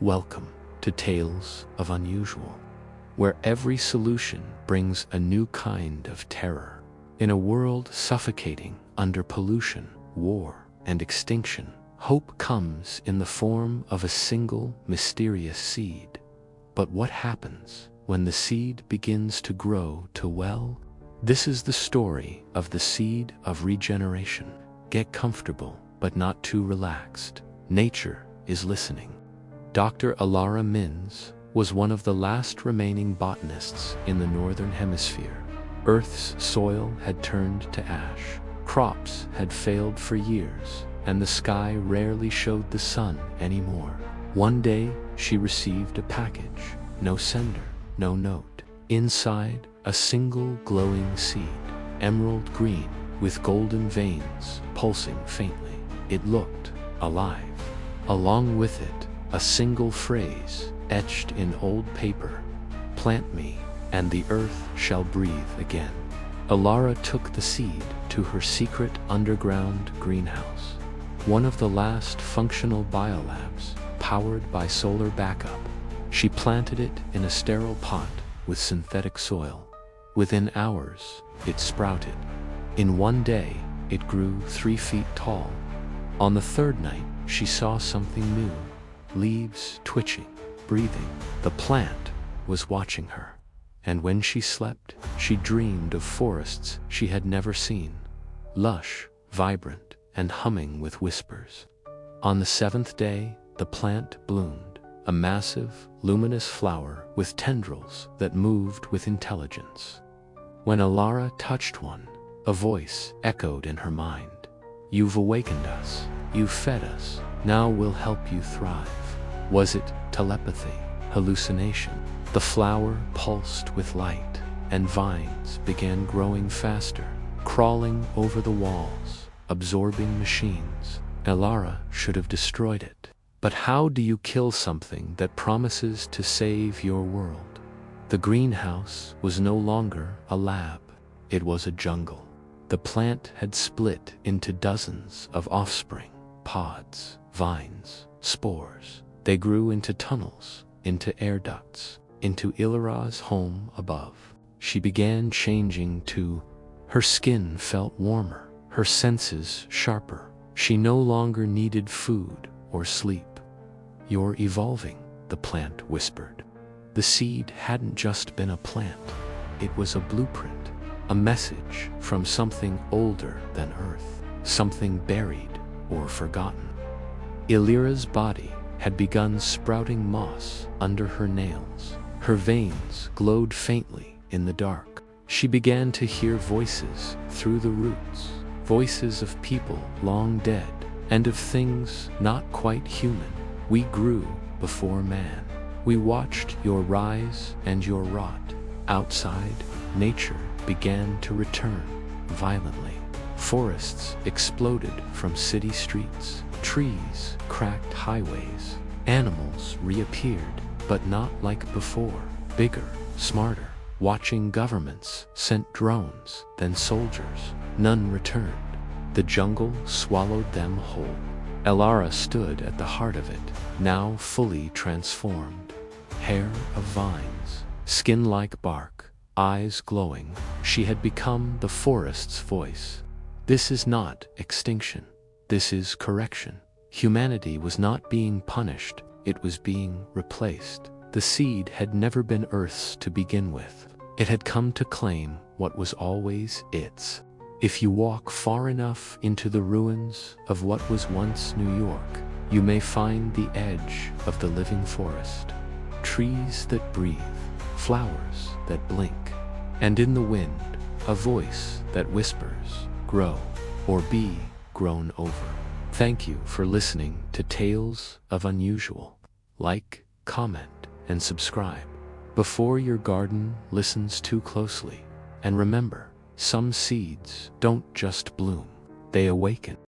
Welcome to Tales of Unusual, where every solution brings a new kind of terror. In a world suffocating under pollution, war, and extinction, hope comes in the form of a single mysterious seed. But what happens when the seed begins to grow to well? This is the story of the Seed of Regeneration. Get comfortable, but not too relaxed. Nature is listening. Dr. Alara Mins was one of the last remaining botanists in the Northern Hemisphere. Earth's soil had turned to ash, crops had failed for years, and the sky rarely showed the sun anymore. One day, she received a package. No sender, no note. Inside, a single glowing seed, emerald green, with golden veins pulsing faintly. It looked alive. Along with it, a single phrase etched in old paper: "Plant me, and the earth shall breathe again." Alara took the seed to her secret underground greenhouse, one of the last functional biolabs powered by solar backup. She planted it in a sterile pot with synthetic soil. Within hours, it sprouted. In one day, it grew 3 feet tall. On the third night, she saw something new: leaves twitching, breathing. The plant was watching her. And when she slept, she dreamed of forests she had never seen, lush, vibrant, and humming with whispers. On the 7th day, the plant bloomed, a massive, luminous flower with tendrils that moved with intelligence. When Alara touched one, a voice echoed in her mind: "You've awakened us, you've fed us, now we'll help you thrive." Was it telepathy, hallucination? The flower pulsed with light, and vines began growing faster, crawling over the walls, absorbing machines. Alara should have destroyed it. But how do you kill something that promises to save your world? The greenhouse was no longer a lab. It was a jungle. The plant had split into dozens of offspring, pods, vines, spores. They grew into tunnels, into air ducts, into Ilara's home above. She began changing too. Her skin felt warmer, her senses sharper. She no longer needed food or sleep. "You're evolving," the plant whispered. The seed hadn't just been a plant. It was a blueprint, a message from something older than Earth, something buried or forgotten. Ilira's body had begun sprouting moss under her nails. Her veins glowed faintly in the dark. She began to hear voices through the roots, voices of people long dead, and of things not quite human. "We grew before man. We watched your rise and your rot." Outside, nature began to return violently. Forests exploded from city streets. Trees cracked highways. Animals reappeared, but not like before. Bigger, smarter. Watching governments sent drones, then soldiers. None returned. The jungle swallowed them whole. Alara stood at the heart of it, now fully transformed. Hair of vines, skin like bark, eyes glowing. She had become the forest's voice. This is not extinction. This is correction. Humanity was not being punished, it was being replaced. The seed had never been Earth's to begin with. It had come to claim what was always its. If you walk far enough into the ruins of what was once New York, you may find the edge of the living forest. Trees that breathe, flowers that blink, and in the wind, a voice that whispers, "Grow, or be grown over." Thank you for listening to Tales of Unusual. Like, comment, and subscribe before your garden listens too closely. And remember, some seeds don't just bloom, they awaken.